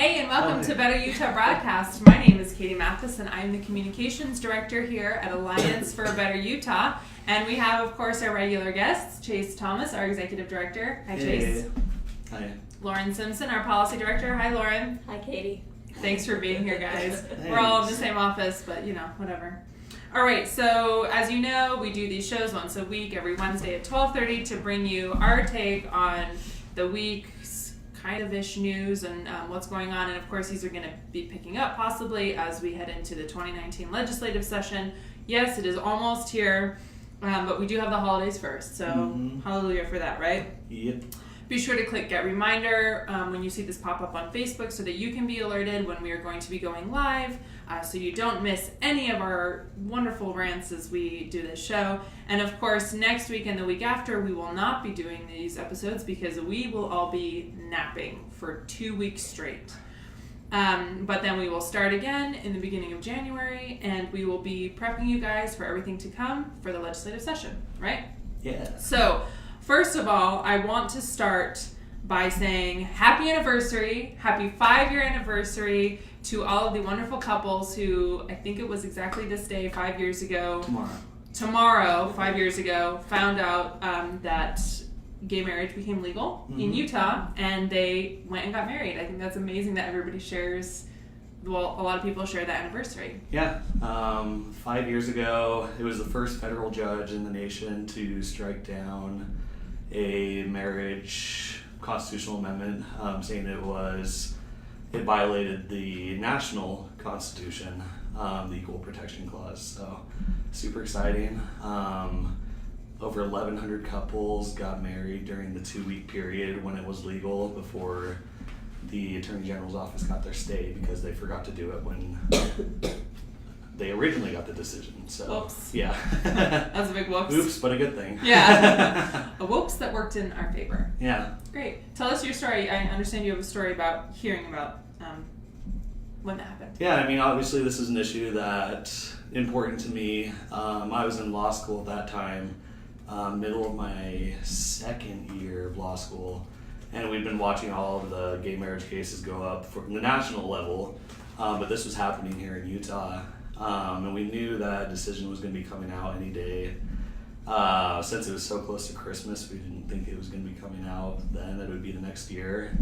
Hey, and welcome to Better Utah Broadcast. My name is Katie Mathis, and I'm the Communications Director here at Alliance for a Better Utah. And we have, of course, our regular guests, Chase Thomas, our Executive Director. Hi, Chase. Hi. Lauren Simpson, our Policy Director. Hi, Lauren. Hi, Katie. Thanks for being here, guys. We're all in the same office, but, whatever. All right, so as you know, we do these shows once a week, every Wednesday at 12:30 to bring you our take on the week's kind of ish news and what's going on. And of course, these are going to be picking up possibly as we head into the 2019 legislative session. Yes, it is almost here, but we do have the holidays first. So hallelujah for that, right? Yep. Be sure to click Get Reminder when you see this pop up on Facebook so that you can be alerted when we are going to be going live so you don't miss any of our wonderful rants as we do this show. And of course, next week and the week after, we will not be doing these episodes because we will all be napping for 2 weeks straight. But then we will start again in the beginning of January, and we will be prepping you guys for everything to come for the legislative session, right? Yeah. So, first of all, I want to start by saying happy anniversary, happy 5-year anniversary to all of the wonderful couples who, I think it was exactly this day 5 years ago. Tomorrow, 5 years ago, found out that gay marriage became legal in Utah, and they went and got married. I think that's amazing that everybody shares, well, a lot of people share that anniversary. Yeah. 5 years ago, it was the first federal judge in the nation to strike down a marriage constitutional amendment, saying it violated the national constitution, the Equal Protection Clause. So super exciting. Over 1,100 couples got married during the 2-week period when it was legal before the Attorney General's office got their stay because they forgot to do it when they originally got the decision. So, whoops. Yeah. That's a big whoops. Oops, but a good thing. Yeah. A whoops that worked in our favor. Yeah. Great. Tell us your story. I understand you have a story about hearing about when that happened. Yeah, I mean, obviously this is an issue that's important to me. I was in law school at that time, middle of my second year of law school, and we've been watching all of the gay marriage cases go up from the national level, but this was happening here in Utah. And we knew that a decision was going to be coming out any day. Since it was so close to Christmas, we didn't think it was going to be coming out then, that it would be the next year.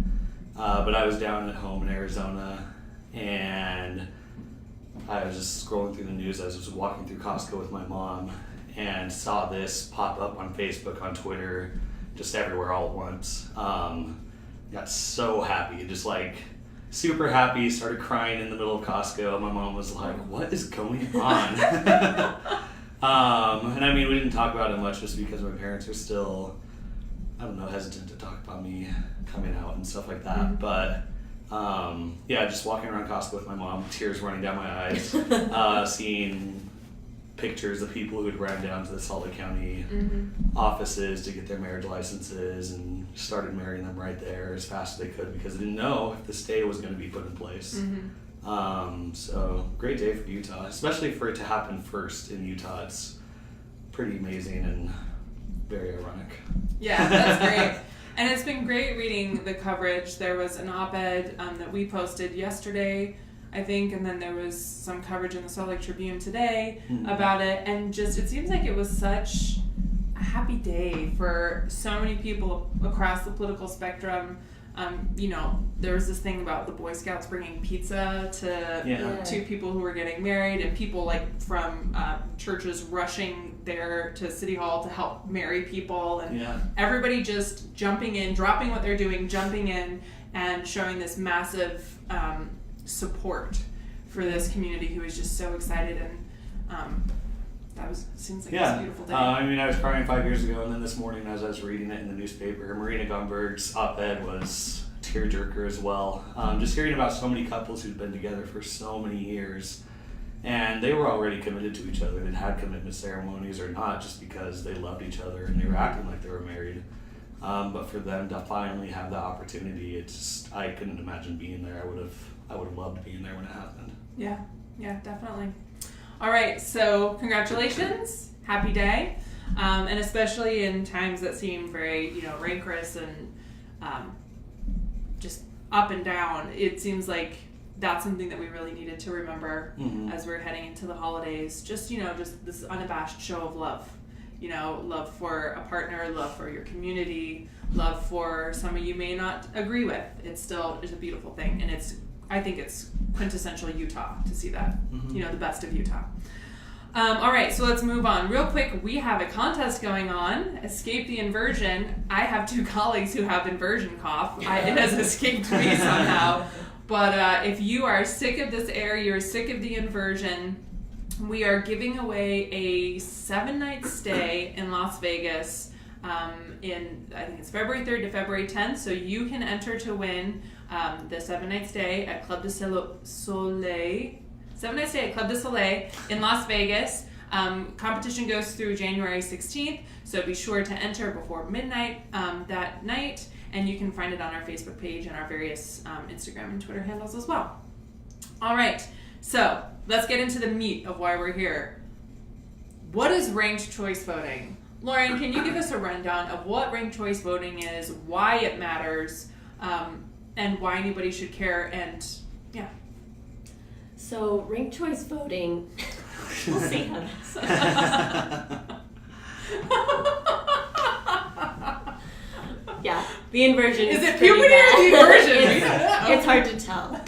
But I was down at home in Arizona, and I was just scrolling through the news. I was just walking through Costco with my mom and saw this pop up on Facebook, on Twitter, just everywhere all at once. Got so happy, just like super happy, started crying in the middle of Costco. My mom was like, what is going on? And I mean, we didn't talk about it much just because my parents are still, I don't know, hesitant to talk about me coming out and stuff like that. But yeah, just walking around Costco with my mom, tears running down my eyes, seeing pictures of people who had ran down to the Salt Lake County offices to get their marriage licenses and started marrying them right there as fast as they could because they didn't know if the stay was going to be put in place. So great day for Utah, especially for it to happen first in Utah. It's pretty amazing and very ironic. Yeah, that's great. And it's been great reading the coverage. There was an op-ed that we posted yesterday, I think, and then there was some coverage in the Salt Lake Tribune today about it, and just it seems like it was such a happy day for so many people across the political spectrum. There was this thing about the Boy Scouts bringing pizza to two people who were getting married, and people like from churches rushing there to City Hall to help marry people, and everybody just jumping in, dropping what they're doing, jumping in, and showing this massive support for this community who is just so excited, and seems like it's a beautiful day. I mean, I was crying 5 years ago, and then this morning as I was reading it in the newspaper, Marina Gumberg's op-ed was a tearjerker as well. Just hearing about so many couples who'd been together for so many years, and they were already committed to each other. They'd had commitment ceremonies or not, just because they loved each other and they were acting like they were married. But for them to finally have the opportunity, I couldn't imagine being there. I would have loved being there when it happened. Yeah, definitely. All right, so congratulations, happy day, and especially in times that seem very, rancorous and just up and down, it seems like that's something that we really needed to remember as we're heading into the holidays. Just, just this unabashed show of love. Love for a partner, love for your community, love for someone you may not agree with. It's a beautiful thing. And I think it's quintessential Utah to see that, the best of Utah. All right, so let's move on. Real quick, we have a contest going on, Escape the Inversion. I have 2 colleagues who have inversion cough. It has escaped me somehow. But if you are sick of this air, you're sick of the inversion, we are giving away a 7-night stay in Las Vegas I think it's February 3rd to February 10th. So you can enter to win the 7-night stay at Club de Soleil. 7-night stay at Club de Soleil in Las Vegas. Competition goes through January 16th, so be sure to enter before midnight that night, and you can find it on our Facebook page and our various Instagram and Twitter handles as well. All right, so let's get into the meat of why we're here. What is ranked choice voting? Lauren, can you give us a rundown of what ranked choice voting is, why it matters, and why anybody should care, and yeah. So ranked choice voting, we'll see how this. Yeah, the inversion is it puberty or the inversion? It's hard to tell.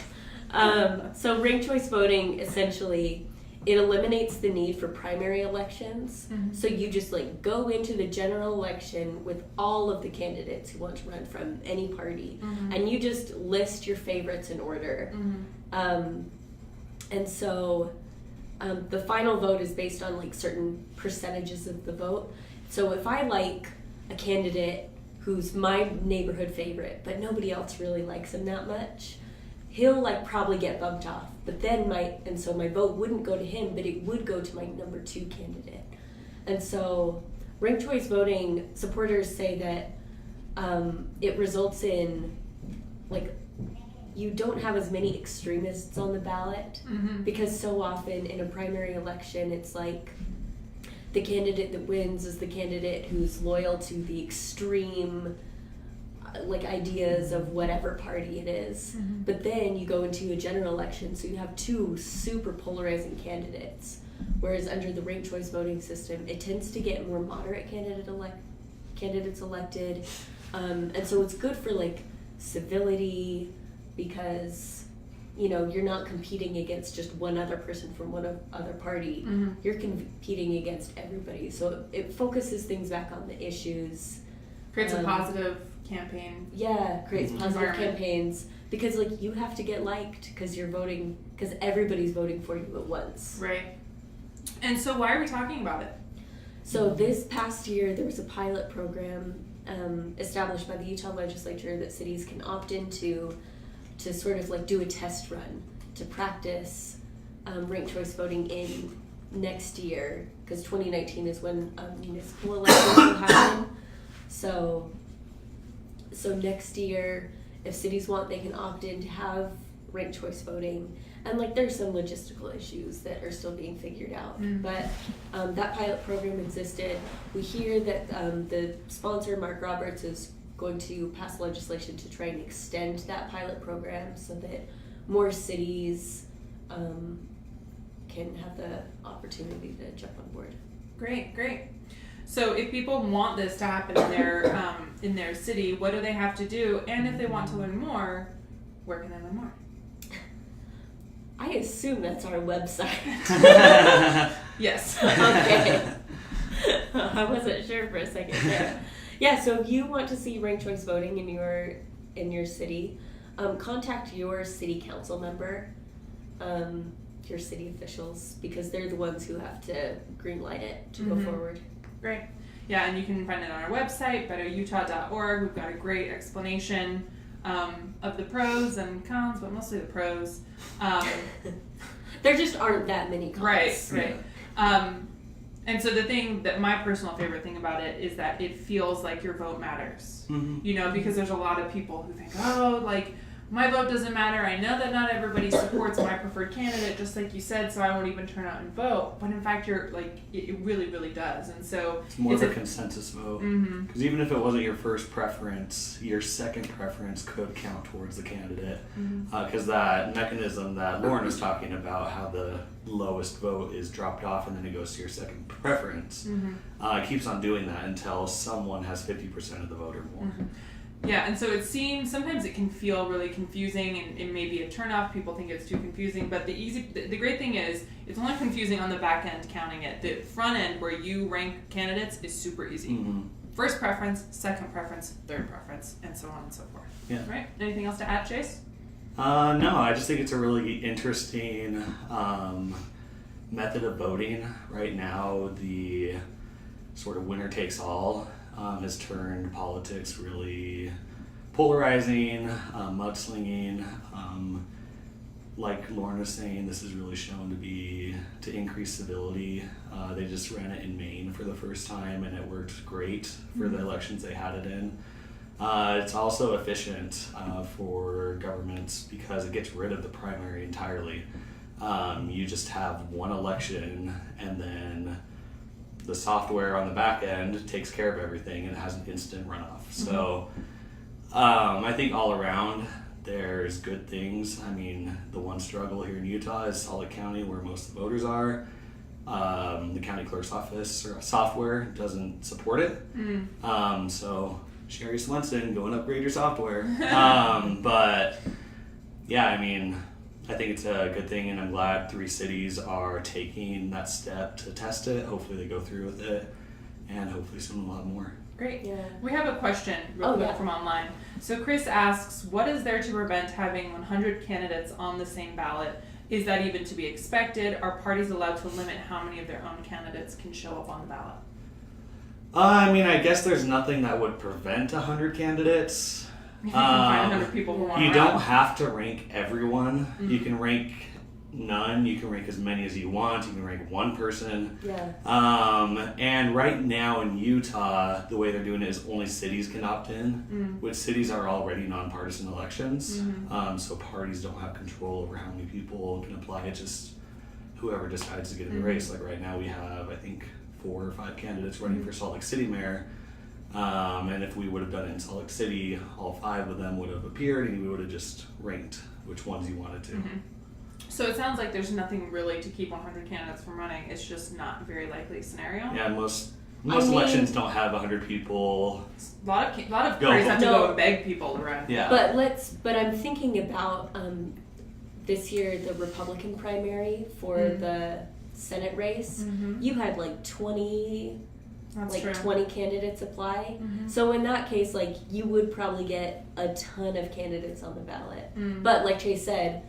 So ranked choice voting, essentially, it eliminates the need for primary elections. Mm-hmm. So you just go into the general election with all of the candidates who want to run from any party, mm-hmm. and you just list your favorites in order. Mm-hmm. And so the final vote is based on certain percentages of the vote. So if I like a candidate who's my neighborhood favorite, but nobody else really likes him that much, he'll probably get bumped off. But then my vote wouldn't go to him, but it would go to my number 2 candidate. And so ranked choice voting supporters say that it results in you don't have as many extremists on the ballot, mm-hmm. because so often in a primary election it's the candidate that wins is the candidate who's loyal to the extreme ideas of whatever party it is. Mm-hmm. But then you go into a general election, so you have 2 super polarizing candidates, whereas under the ranked choice voting system it tends to get more moderate candidates elected, and so it's good for civility, because you're not competing against just one other person from one other party. Mm-hmm. You're competing against everybody, so it focuses things back on the issues, creates a positive campaign. Yeah, creates positive campaigns, because you have to get liked because you're voting, because everybody's voting for you at once. Right. And so why are we talking about it? So this past year there was a pilot program established by the Utah legislature that cities can opt into to sort of do a test run to practice ranked choice voting in next year, because 2019 is when municipal elections will happen. So next year, if cities want, they can opt in to have ranked choice voting. And there's some logistical issues that are still being figured out. Mm-hmm. But that pilot program existed. We hear that the sponsor, Mark Roberts, is going to pass legislation to try and extend that pilot program so that more cities can have the opportunity to jump on board. Great. So if people want this to happen in their city, what do they have to do? And if they want to learn more, where can they learn more? I assume that's our website. Yes. Okay. I wasn't sure for a second there. Yeah, so if you want to see ranked choice voting in your city, contact your city council member, your city officials, because they're the ones who have to greenlight it to mm-hmm. go forward. Great. Yeah, and you can find it on our website, betterutah.org. We've got a great explanation of the pros and cons, but mostly the pros. There just aren't that many cons. Right. And so the thing that my personal favorite thing about it is that it feels like your vote matters. Mm-hmm. Because there's a lot of people who think, my vote doesn't matter. I know that not everybody supports my preferred candidate, just like you said, so I won't even turn out and vote. But in fact, you're like, it really, really does. And so it's more of a consensus vote. Because even if it wasn't your first preference, your second preference could count towards the candidate. Because that mechanism that Lauren was talking about, how the lowest vote is dropped off and then it goes to your second preference, it keeps on doing that until someone has 50% of the vote or more. Yeah, and so it seems sometimes it can feel really confusing and it may be a turnoff. People think it's too confusing, but the great thing is it's only confusing on the back end counting it. The front end where you rank candidates is super easy. First preference, second preference, third preference, and so on and so forth. Yeah. Right? Anything else to add, Chase? No, I just think it's a really interesting method of voting. Right now, the sort of winner takes all has turned politics really polarizing, mudslinging. Like Lauren was saying, this is really shown to increase civility. They just ran it in Maine for the first time, and it worked great for the elections they had it in. It's also efficient for governments because it gets rid of the primary entirely. You just have one election, and then the software on the back end takes care of everything and it has an instant runoff. So I think all around there's good things. I mean, the one struggle here in Utah is Salt Lake County, where most of the voters are. The county clerk's office or software doesn't support it. So Sherry Swenson, go and upgrade your software. But yeah, I mean, I think it's a good thing, and I'm glad 3 cities are taking that step to test it. Hopefully they go through with it, and hopefully soon we'll have more. Great. Yeah. We have a question real quick from online. So Chris asks, what is there to prevent having 100 candidates on the same ballot? Is that even to be expected? Are parties allowed to limit how many of their own candidates can show up on the ballot? I mean, I guess there's nothing that would prevent 100 candidates. You can find 100 people who want You don't have to rank everyone. You can rank none. You can rank as many as you want. You can rank one person. Yeah. And right now in Utah, the way they're doing it is only cities can opt in, which cities are already nonpartisan elections. So parties don't have control over how many people can apply. It's just whoever decides to get in the race. Like right now we have, I think, 4 or 5 candidates running for Salt Lake City mayor. And if we would have done it in Salt Lake City, all 5 of them would have appeared and we would have just ranked which ones you wanted to. So it sounds like there's nothing really to keep 100 candidates from running. It's just not a very likely scenario. Yeah, most elections don't have 100 people. A lot of parties have to go and beg people to run. Yeah. But I'm thinking about this year, the Republican primary for the Senate race. You had like 20 candidates apply. So in that case, like, you would probably get a ton of candidates on the ballot. But like Chase said,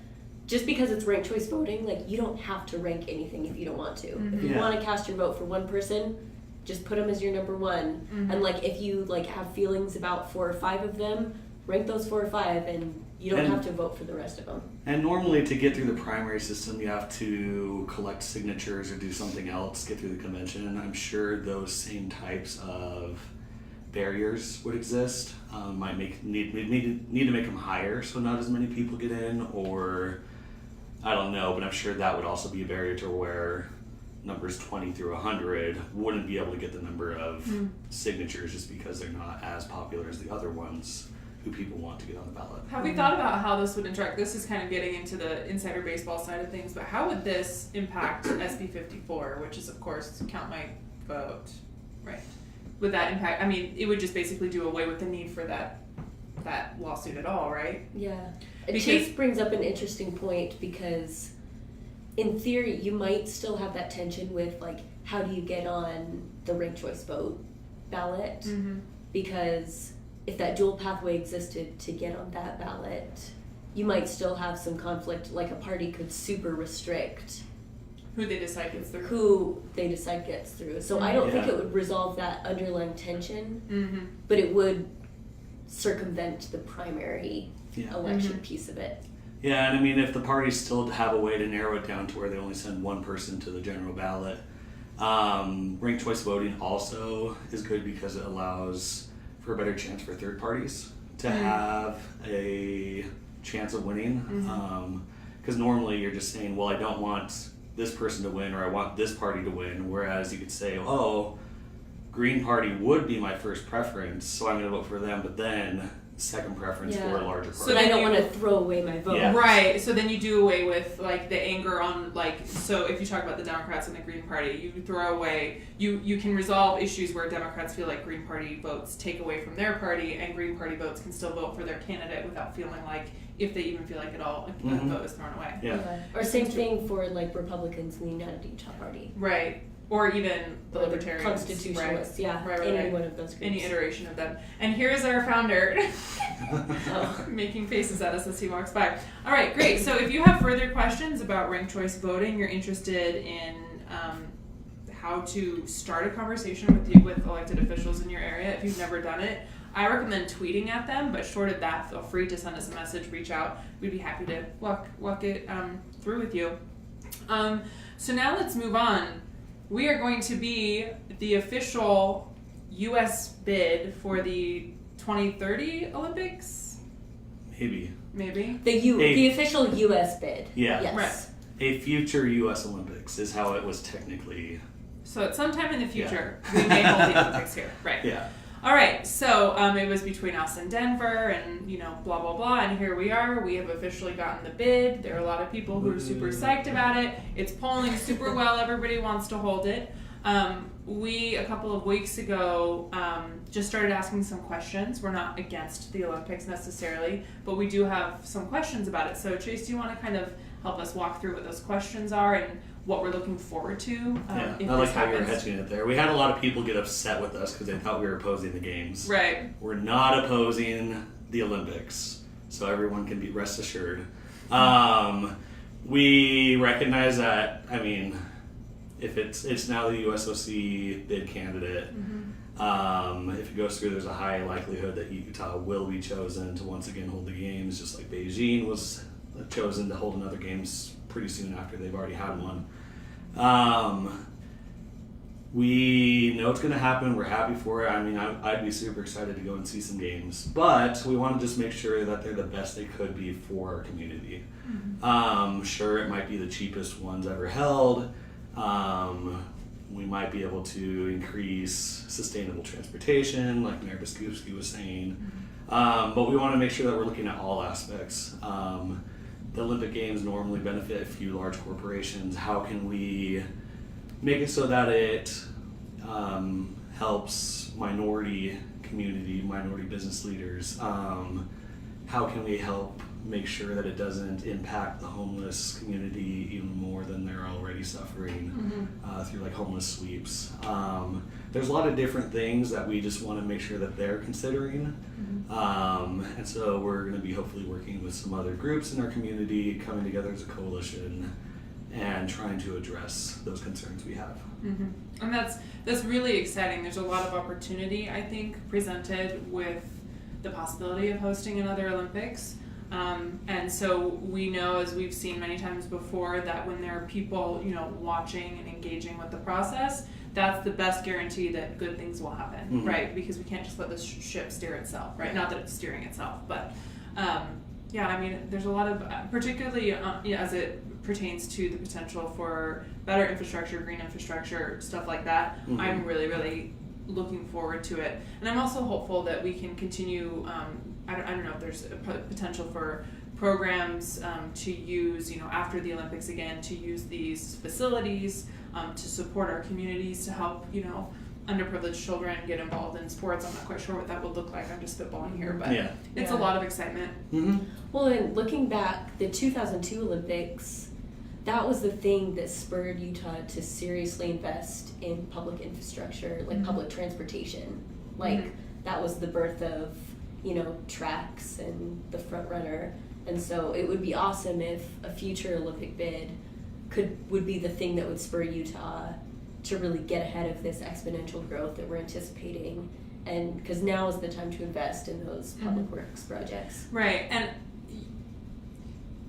just because it's ranked choice voting, like, you don't have to rank anything if you don't want to. If you want to cast your vote for one person, just put them as your number one. And like, if you like have feelings about 4 or 5 of them, rank those 4 or 5, and you don't have to vote for the rest of them. And normally to get through the primary system, you have to collect signatures or do something else, get through the convention. I'm sure those same types of barriers would exist. Might need to make them higher so not as many people get in, or I don't know, but I'm sure that would also be a barrier to where numbers 20 through 100 wouldn't be able to get the number of signatures just because they're not as popular as the other ones who people want to get on the ballot. Have we thought about how this would interact? This is kind of getting into the insider baseball side of things, but how would this impact SB 54, which is, of course, count my vote, right? Would that impact? I mean, it would just basically do away with the need for that lawsuit at all, right? Yeah. Chase brings up an interesting point because, in theory, you might still have that tension with, like, how do you get on the ranked choice vote ballot? Because if that dual pathway existed to get on that ballot, you might still have some conflict. Like, a party could super restrict who they decide gets through. So I don't think it would resolve that underlying tension, but it would circumvent the primary election piece of it. Yeah, and I mean, if the parties still have a way to narrow it down to where they only send one person to the general ballot, ranked choice voting also is good because it allows for a better chance for third parties to have a chance of winning. Because normally you're just saying, well, I don't want this person to win, or I want this party to win. Whereas you could say, oh, Green Party would be my first preference, so I'm going to vote for them, but then second preference for a larger party. So I don't want to throw away my vote. Yeah. Right. So then you do away with like the anger on like, so if you talk about the Democrats and the Green Party, you throw away, you can resolve issues where Democrats feel like Green Party votes take away from their party, and Green Party votes can still vote for their candidate without feeling like, if they even feel like at all, a vote is thrown away. Yeah. Or same thing for like Republicans in the United Utah Party. Right. Or even the Libertarians. Constitutionalists, right. Any one of those groups. Any iteration of them. And here's our founder making faces at us as he walks by. All right, great. So if you have further questions about ranked choice voting, you're interested in how to start a conversation with elected officials in your area, if you've never done it, I recommend tweeting at them, but short of that, feel free to send us a message, reach out. We'd be happy to walk it through with you. So now let's move on. We are going to be the official U.S. bid for the 2030 Olympics? Maybe. The official U.S. bid. Yeah. Yes. Right. A future U.S. Olympics is how it was technically. So at some time in the future, we may hold the Olympics here. Right. Yeah. All right, so it was between us and Denver, and blah blah blah, and here we are. We have officially gotten the bid. There are a lot of people who are super psyched about it. It's polling super well. Everybody wants to hold it. We a couple of weeks ago just started asking some questions. We're not against the Olympics necessarily, but we do have some questions about it. So Chase, do you want to kind of help us walk through what those questions are and what we're looking forward to? I like how you were hedging it there. We had a lot of people get upset with us because they thought we were opposing the games. Right. We're not opposing the Olympics, so everyone can be rest assured. We recognize that, if it's now the USOC bid candidate, if it goes through, there's a high likelihood that Utah will be chosen to once again hold the games, just like Beijing was chosen to hold another games pretty soon after they've already had one. We know it's going to happen. We're happy for it. I'd be super excited to go and see some games, but we want to just make sure that they're the best they could be for our community. Sure, it might be the cheapest ones ever held. We might be able to increase sustainable transportation, like Mayor Biskupski was saying. But we want to make sure that we're looking at all aspects. The Olympic Games normally benefit a few large corporations. How can we make it so that it helps minority community, minority business leaders? How can we help make sure that it doesn't impact the homeless community even more than they're already suffering through like homeless sweeps? There's a lot of different things that we just want to make sure that they're considering. And so we're going to be hopefully working with some other groups in our community, coming together as a coalition and trying to address those concerns we have. And that's really exciting. There's a lot of opportunity, I think, presented with the possibility of hosting another Olympics. And so we know, as we've seen many times before, that when there are people, watching and engaging with the process, that's the best guarantee that good things will happen, right? Because we can't just let the ship steer itself, right? Not that it's steering itself, but there's a lot of, particularly as it pertains to the potential for better infrastructure, green infrastructure, stuff like that. I'm really, really looking forward to it. And I'm also hopeful that we can continue, I don't know if there's a potential for programs to use, after the Olympics again, to use these facilities to support our communities, to help, underprivileged children get involved in sports. I'm not quite sure what that would look like. I'm just spitballing here, but it's a lot of excitement. Well, and looking back, the 2002 Olympics, that was the thing that spurred Utah to seriously invest in public infrastructure, like public transportation. That was the birth of, tracks and the front runner. And so it would be awesome if a future Olympic bid would be the thing that would spur Utah to really get ahead of this exponential growth that we're anticipating. And because now is the time to invest in those public works projects. Right. And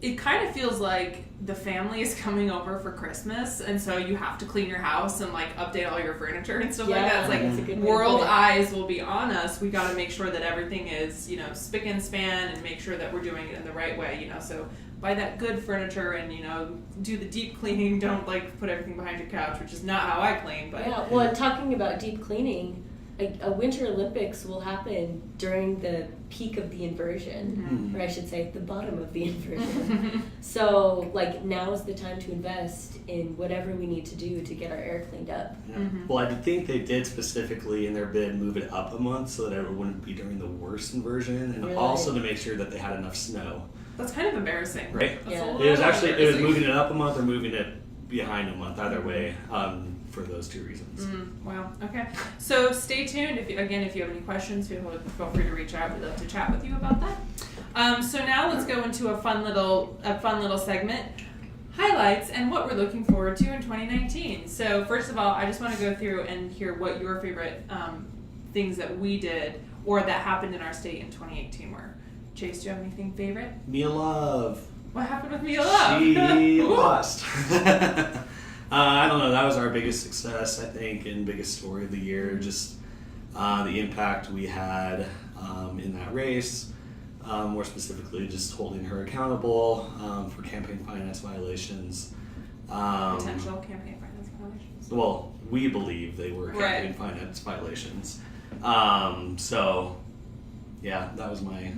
it kind of feels like the family is coming over for Christmas, and so you have to clean your house and like update all your furniture and stuff like that. It's like world eyes will be on us. We got to make sure that everything is, you know, spick and span, and make sure that we're doing it in the right way, you know. So buy that good furniture and, you know, do the deep cleaning. Don't like put everything behind your couch, which is not how I clean. But yeah, well, talking about deep cleaning, a Winter Olympics will happen during the peak of the inversion, or I should say the bottom of the inversion. So like now is the time to invest in whatever we need to do to get our air cleaned up. Yeah. Well, I think they did specifically in their bid move it up a month so that it wouldn't be during the worst inversion, and also to make sure that they had enough snow. That's kind of embarrassing, right? Yeah. It was moving it up a month or moving it behind a month, either way. For those two reasons. Wow. Okay. So stay tuned. If you have any questions, feel free to reach out. We'd love to chat with you about that. So now let's go into a fun little segment, highlights and what we're looking forward to in 2019. So first of all, I just want to go through and hear what your favorite things that we did or that happened in our state in 2018 were. Chase, do you have anything favorite? Mia Love. What happened with Mia Love? She lost. I don't know, that was our biggest success, I think, and biggest story of the year. Just the impact we had in that race. More specifically, just holding her accountable for campaign finance violations. Potential campaign finance violations. Well, we believe they were campaign finance violations. So, yeah, that was my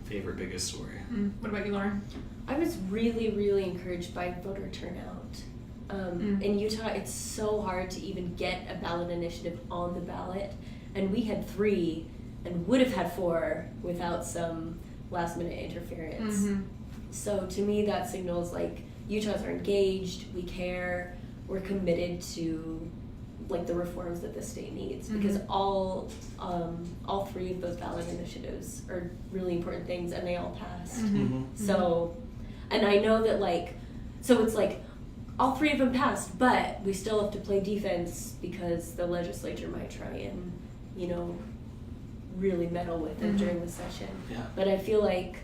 favorite, biggest story. What about you, Lauren? I was really, really encouraged by voter turnout. In Utah, it's so hard to even get a ballot initiative on the ballot, and we had 3 and would have had 4 without some last-minute interference. So to me, that signals like Utahns are engaged, we care, we're committed to like the reforms that the state needs, because all 3 of those ballot initiatives are really important things, and they all passed. So, and I know that so it's like all 3 of them passed, but we still have to play defense because the legislature might try and, you know, really meddle with it during the session. Yeah. But I feel like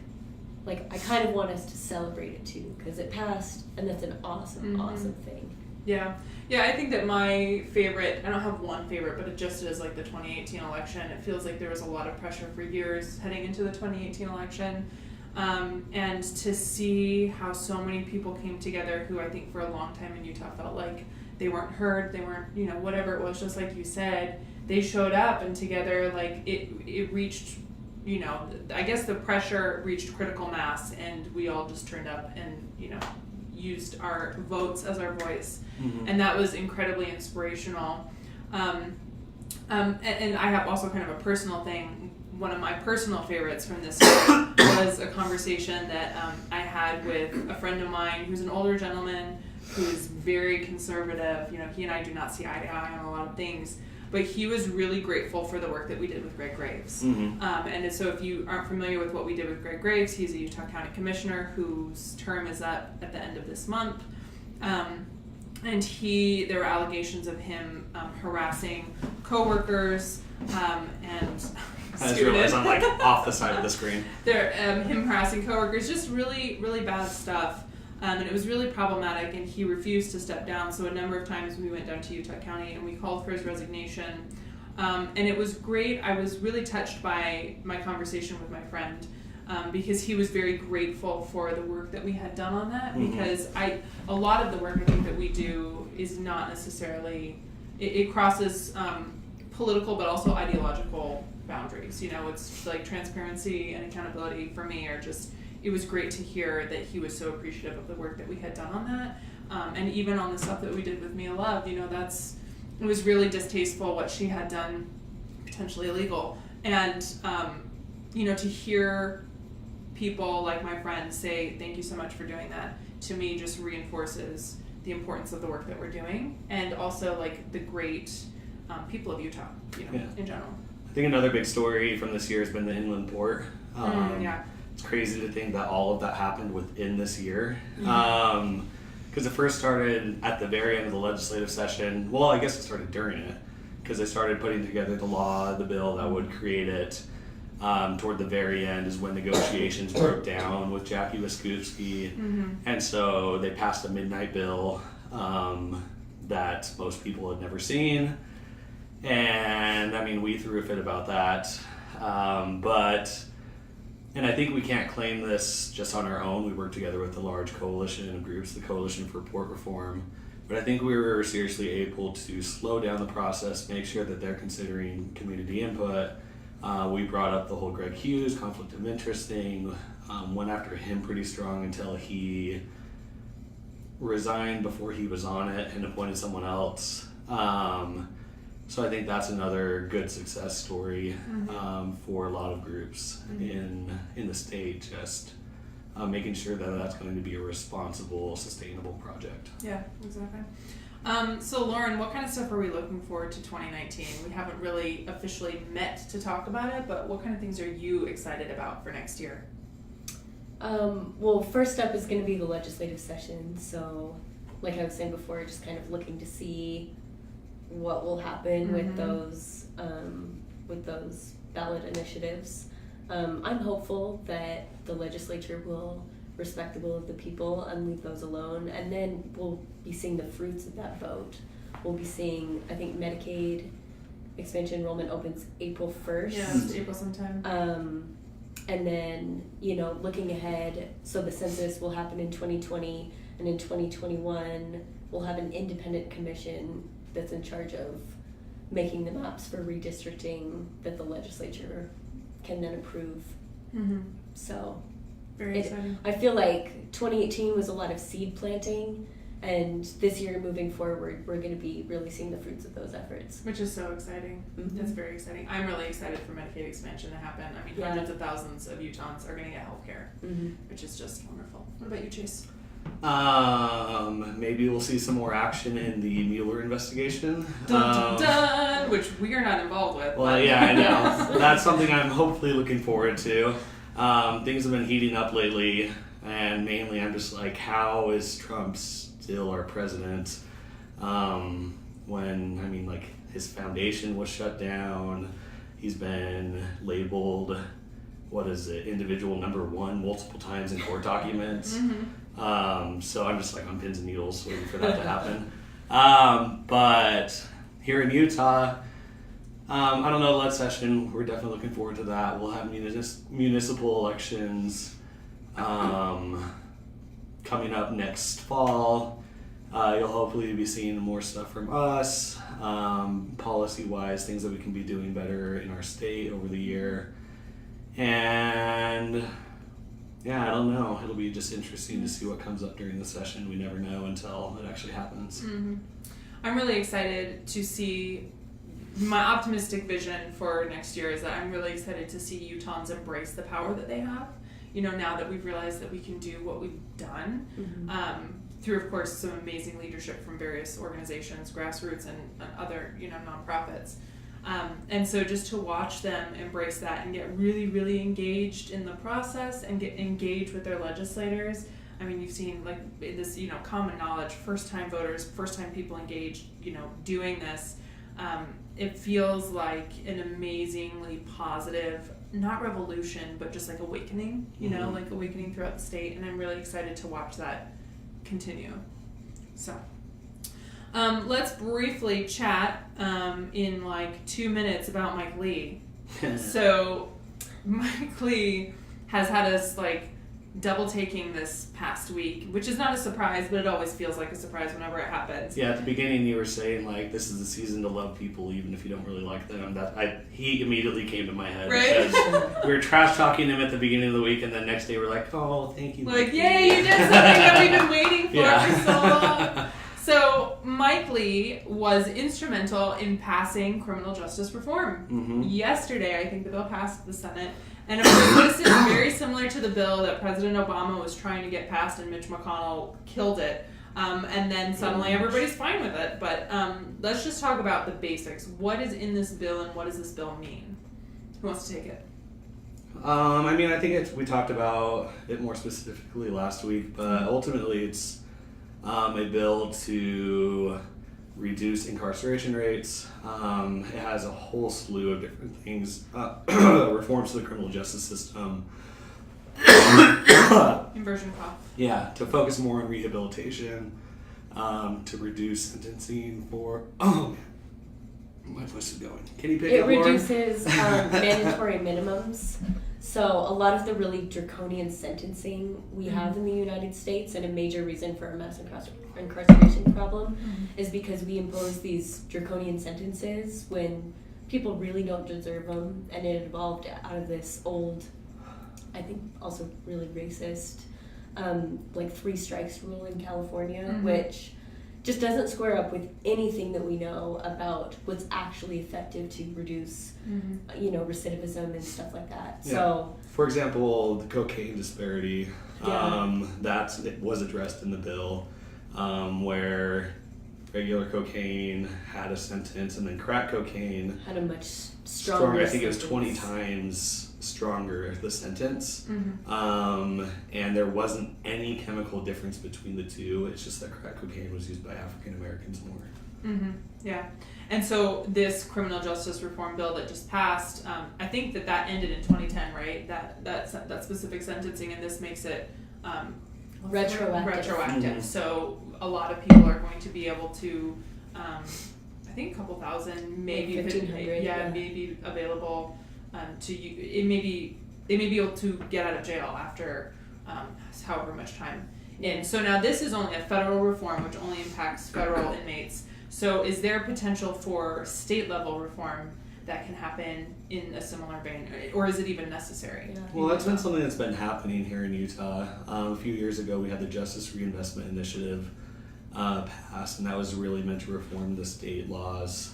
I kind of want us to celebrate it too, because it passed, and that's an awesome, awesome thing. Yeah. Yeah, I think that my favorite, I don't have one favorite, but it just is like the 2018 election. It feels like there was a lot of pressure for years heading into the 2018 election. And to see how so many people came together who I think for a long time in Utah felt like they weren't heard, they weren't, you know, whatever it was, just like you said, they showed up, and together, like, it reached, you know, I guess the pressure reached critical mass, and we all just turned up and, you know, used our votes as our voice. And that was incredibly inspirational. And I have also kind of a personal thing. One of my personal favorites from this year was a conversation that I had with a friend of mine who's an older gentleman who's very conservative. You know, he and I do not see eye to eye on a lot of things, but he was really grateful for the work that we did with Greg Graves. And so if you aren't familiar with what we did with Greg Graves, he's a Utah County Commissioner whose term is up at the end of this month. And there were allegations of him harassing coworkers and I just realized I'm like off the side of the screen. Him harassing coworkers, just really, really bad stuff. And it was really problematic, and he refused to step down. So a number of times we went down to Utah County and we called for his resignation. And it was great. I was really touched by my conversation with my friend because he was very grateful for the work that we had done on that. Because a lot of the work I think that we do is not necessarily, it crosses political but also ideological boundaries. You know, it's like transparency and accountability for me are just, it was great to hear that he was so appreciative of the work that we had done on that. And even on the stuff that we did with Mia Love, you know, it was really distasteful what she had done, potentially illegal. And, you know, to hear people like my friend say, thank you so much for doing that, to me just reinforces the importance of the work that we're doing, and also like the great people of Utah, you know, in general. I think another big story from this year has been the inland port. It's crazy to think that all of that happened within this year. Because it first started at the very end of the legislative session. Well, I guess it started during it, because they started putting together the bill that would create it. toward the very end is when negotiations broke down with Jackie Wiskowski. And so they passed a midnight bill that most people had never seen. And I mean, we threw a fit about that. And I think we can't claim this just on our own. We work together with a large coalition of groups, the Coalition for Port Reform. But I think we were seriously able to slow down the process, make sure that they're considering community input. We brought up the whole Greg Hughes conflict of interest thing, went after him pretty strong until he resigned before he was on it and appointed someone else. So I think that's another good success story for a lot of groups in the state, just making sure that that's going to be a responsible, sustainable project. Yeah, exactly. So Lauren, what kind of stuff are we looking forward to 2019? We haven't really officially met to talk about it, but what kind of things are you excited about for next year? Well, first up is going to be the legislative session. So, like I was saying before, just kind of looking to see what will happen with those ballot initiatives. I'm hopeful that the legislature will respect the will of the people and leave those alone, and then we'll be seeing the fruits of that vote. We'll be seeing, I think, Medicaid expansion enrollment opens April 1st. Yeah, it's April sometime. And then, looking ahead, so the census will happen in 2020, and in 2021 we'll have an independent commission that's in charge of making the maps for redistricting that the legislature can then approve. So very exciting. I feel like 2018 was a lot of seed planting, and this year moving forward we're going to be really seeing the fruits of those efforts, which is so exciting. That's very exciting. I'm really excited for Medicaid expansion to happen. I mean, hundreds of thousands of Utahns are going to get health care, which is just wonderful. What about you, Chase? Maybe we'll see some more action in the Mueller investigation. Dun, dun, dun, which we are not involved with. Well, yeah, I know. That's something I'm hopefully looking forward to. Things have been heating up lately, and mainly I'm just like, how is Trump still our president? When, I mean, like, his foundation was shut down, he's been labeled, individual number one multiple times in court documents. So I'm just like on pins and needles waiting for that to happen. But here in Utah, I don't know, the legislative session, we're definitely looking forward to that. We'll have municipal elections coming up next fall. You'll hopefully be seeing more stuff from us, policy-wise, things that we can be doing better in our state over the year. And yeah, I don't know. It'll be just interesting to see what comes up during the session. We never know until it actually happens. I'm really excited to see. My optimistic vision for next year is that I'm really excited to see Utahns embrace the power that they have. Now that we've realized that we can do what we've done, through, of course, some amazing leadership from various organizations, grassroots, and other, nonprofits. And so just to watch them embrace that and get really, really engaged in the process and get engaged with their legislators. I mean, you've seen like this, common knowledge, first-time voters, first-time people engaged, doing this. It feels like an amazingly positive, not revolution, but just like awakening, like awakening throughout the state. And I'm really excited to watch that continue. So let's briefly chat in like 2 minutes about Mike Lee. So Mike Lee has had us like double taking this past week, which is not a surprise, but it always feels like a surprise whenever it happens. Yeah, at the beginning you were saying like this is the season to love people even if you don't really like them. He immediately came to my head. Right? Because we were trash talking him at the beginning of the week, and then next day we're like, oh, thank you. Like, yay, you did something that we've been waiting for so long. So Mike Lee was instrumental in passing criminal justice reform. Yesterday, I think the bill passed the Senate. And of course, this is very similar to the bill that President Obama was trying to get passed and Mitch McConnell killed it. And then suddenly everybody's fine with it. But let's just talk about the basics. What is in this bill and what does this bill mean? Who wants to take it? I mean, I think we talked about it more specifically last week, but ultimately it's a bill to reduce incarceration rates. It has a whole slew of different things. Reforms to the criminal justice system. Inversion cough. Yeah, to focus more on rehabilitation, to reduce sentencing for. My voice is going. Can you pick it up more? reduces mandatory minimums. So a lot of the really draconian sentencing we have in the United States, and a major reason for our mass incarceration problem, is because we impose these draconian sentences when people really don't deserve them, and it evolved out of this old, I think also really racist, like 3 strikes rule in California, which just doesn't square up with anything that we know about what's actually effective to reduce, recidivism and stuff like that. Yeah. So, for example, the cocaine disparity, it was addressed in the bill, where regular cocaine had a sentence, and then crack cocaine had a much stronger I think it was sentence. 20 times stronger, the sentence. And there wasn't any chemical difference between the two. It's just that crack cocaine was used by African Americans more. Yeah. And so this criminal justice reform bill that just passed, I think that ended in 2010, right? That specific sentencing, and this makes it retroactive. So a lot of people are going to be able to, I think a couple thousand, maybe 1,500, maybe available to you. They may be able to get out of jail after however much time. And so now this is only a federal reform, which only impacts federal inmates. So is there potential for state level reform that can happen in a similar vein, or is it even necessary? Yeah. Well, that's been something that's been happening here in Utah. A few years ago, we had the Justice Reinvestment Initiative passed, and that was really meant to reform the state laws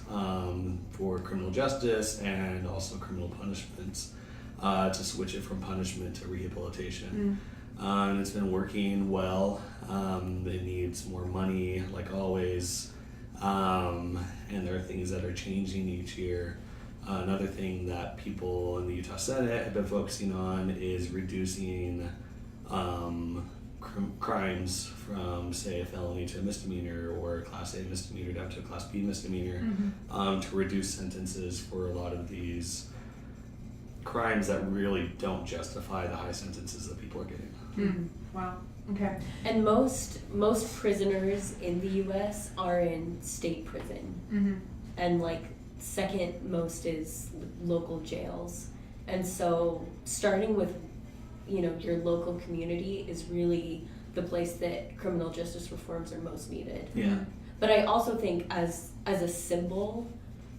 for criminal justice and also criminal punishments, to switch it from punishment to rehabilitation. And it's been working well. It needs more money, like always, and there are things that are changing each year. Another thing that people in the Utah Senate have been focusing on is reducing crimes from, say, a felony to a misdemeanor, or a Class A misdemeanor down to a Class B misdemeanor, to reduce sentences for a lot of these crimes that really don't justify the high sentences that people are getting. Wow. Okay. And most prisoners in the U.S. are in state prison, and like second most is local jails. And so starting with your local community is really the place that criminal justice reforms are most needed. Yeah. But I also think as a symbol,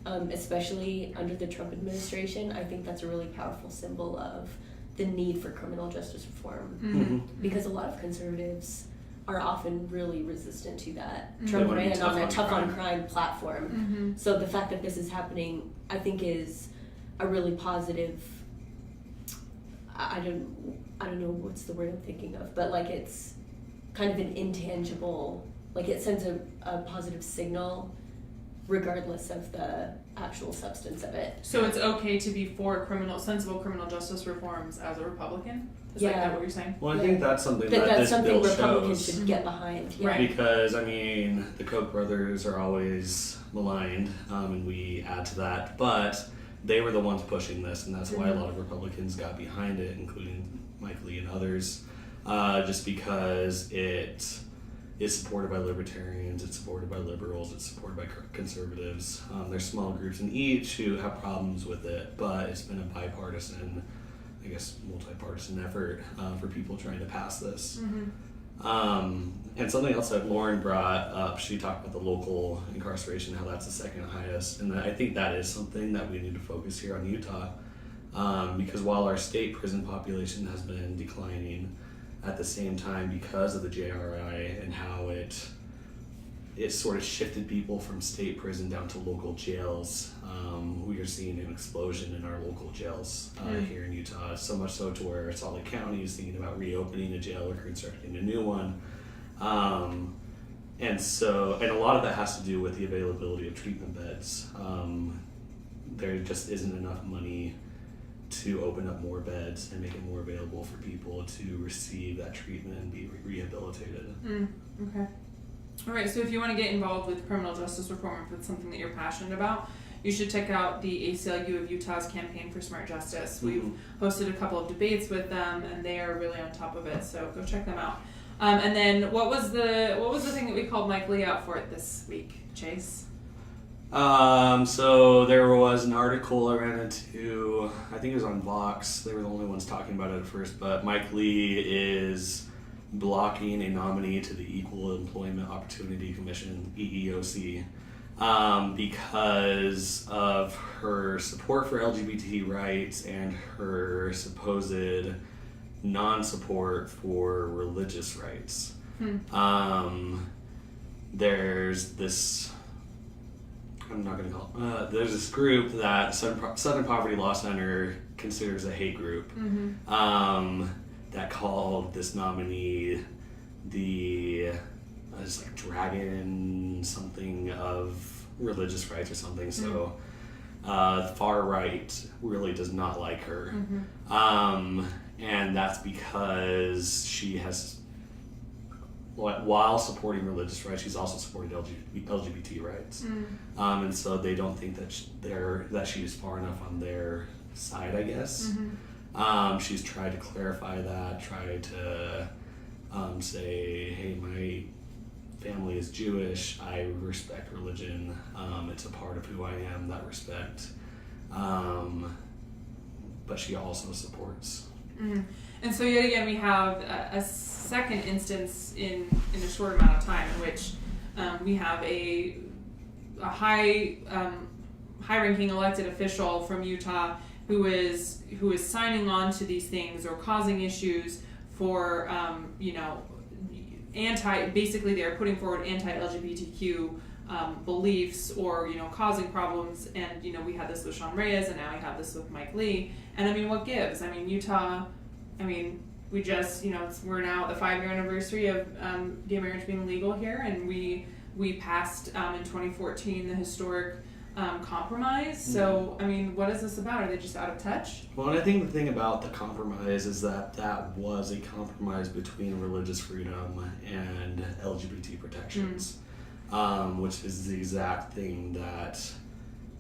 especially under the Trump administration, I think that's a really powerful symbol of the need for criminal justice reform, because a lot of conservatives are often really resistant to that. Trump ran on a tough on crime platform. So the fact that this is happening, I think, is a really positive, I don't know what's the word I'm thinking of, but like it's kind of an intangible, like it sends a positive signal regardless of the actual substance of it. So it's okay to be for sensible criminal justice reforms as a Republican? Is that what you're saying? Well, I think that's something that's something bill Republicans shows. should get behind. Yeah. Right. Because, the Koch brothers are always maligned, and we add to that, but they were the ones pushing this, and that's why a lot of Republicans got behind it, including Mike Lee and others, just because it is supported by libertarians, it's supported by liberals, it's supported by conservatives. There's small groups in each who have problems with it, but it's been a bipartisan, multi-partisan effort for people trying to pass this. And something else that Lauren brought up, she talked about the local incarceration, how that's the second highest, and I think that is something that we need to focus here on Utah, because while our state prison population has been declining, at the same time, because of the JRI and how it sort of shifted people from state prison down to local jails, we are seeing an explosion in our local jails here in Utah, so much so to where Salt Lake County is thinking about reopening a jail or constructing a new one. And a lot of that has to do with the availability of treatment beds. There just isn't enough money to open up more beds and make it more available for people to receive that treatment and be rehabilitated. Okay. All right, so if you want to get involved with criminal justice reform, if it's something that you're passionate about, you should check out the ACLU of Utah's Campaign for Smart Justice. We've hosted a couple of debates with them, and they are really on top of it. So go check them out. And then what was the thing that we called Mike Lee out for it this week, Chase? So there was an article I ran into, I think it was on Vox. They were the only ones talking about it at first, but Mike Lee is blocking a nominee to the Equal Employment Opportunity Commission, EEOC, because of her support for LGBT rights and her supposed non-support for religious rights. There's this, I'm not going to call it, there's this group that Southern Poverty Law Center considers a hate group, that called this nominee the it's like dragon something of religious rights or something. So far right really does not like her, and that's because she has, while supporting religious rights, she's also supported LGBT rights, and so they don't think that she's far enough on their side, I guess. She's tried to clarify that, tried to say, hey, my family is Jewish, I respect religion, it's a part of who I am, that respect, but she also supports. And so yet again we have a second instance in a short amount of time in which we have a high-ranking elected official from Utah who is signing on to these things or causing issues for basically they're putting forward anti-LGBTQ beliefs or causing problems, and we had this with Sean Reyes and now we have this with Mike Lee, and I mean, what gives? I mean, Utah, we just we're now at the 5-year anniversary of gay marriage being legal here, and we passed in 2014 the historic compromise. So, what is this about? Are they just out of touch? Well, and I think the thing about the compromise is that was a compromise between religious freedom and LGBT protections, which is the exact thing that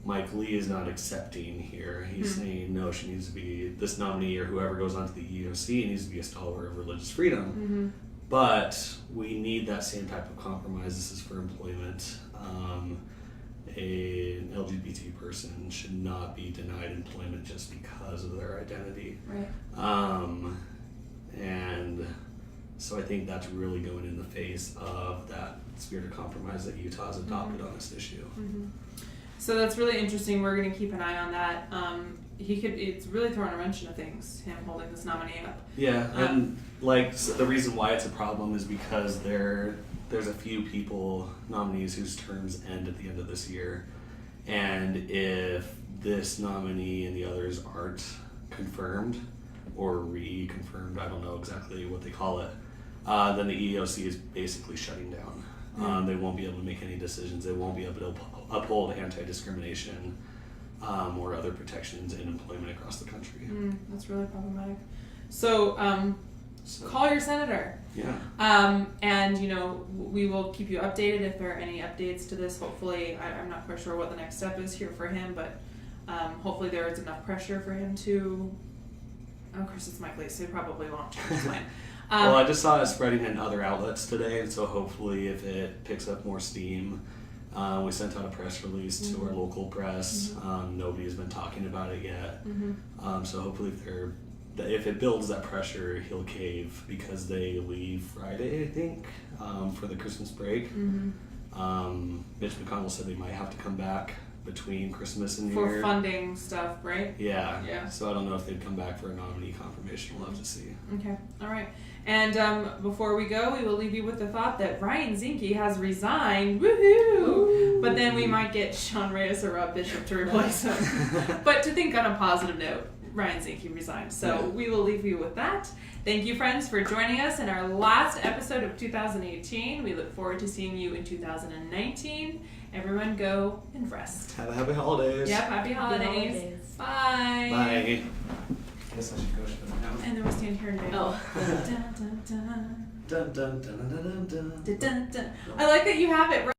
Mike Lee is not accepting here. He's saying, no, she needs to be, this nominee or whoever goes onto the EEOC needs to be a stalwart of religious freedom. But we need that same type of compromise. This is for employment. An LGBT person should not be denied employment just because of their identity. Right. And so I think that's really going in the face of that spirit of compromise that Utah has adopted on this issue. So that's really interesting. We're going to keep an eye on that. It's really throwing a wrench into things, him holding this nominee up. Yeah, and so the reason why it's a problem is because there's a few nominees whose terms end at the end of this year, and if this nominee and the others aren't confirmed or reconfirmed, I don't know exactly what they call it, then the EEOC is basically shutting down. They won't be able to make any decisions. They won't be able to uphold anti-discrimination or other protections in employment across the country. That's really problematic. So call your senator. Yeah. And we will keep you updated if there are any updates to this. Hopefully, I'm not quite sure what the next step is here for him, but hopefully there is enough pressure for him to. Of course, it's Mike Lee, so he probably won't change his mind. Well, I just saw it spreading in other outlets today, and so hopefully if it picks up more steam, we sent out a press release to our local press. Nobody has been talking about it yet. So hopefully if it builds that pressure, he'll cave, because they leave Friday, I think, for the Christmas break. Mitch McConnell said they might have to come back between Christmas and New Year. For funding stuff, right? Yeah. So I don't know if they'd come back for a nominee confirmation. We'll have to see. Okay. All right. And before we go, we will leave you with the thought that Ryan Zinke has resigned. Woohoo! Ooh. But then we might get Sean Reyes or Rob Bishop to replace him. But to think on a positive note, Ryan Zinke resigned. So we will leave you with that. Thank you, friends, for joining us in our last episode of 2018. We look forward to seeing you in 2019. Everyone go and rest. Have a happy holidays. Yep, happy holidays. Bye. Bye. I guess I should go shut it down. And then we'll stand here and do. Oh. Dun, dun, dun. Dun, dun, dun, dun, dun, dun. Dun, dun, dun. I like that you have it.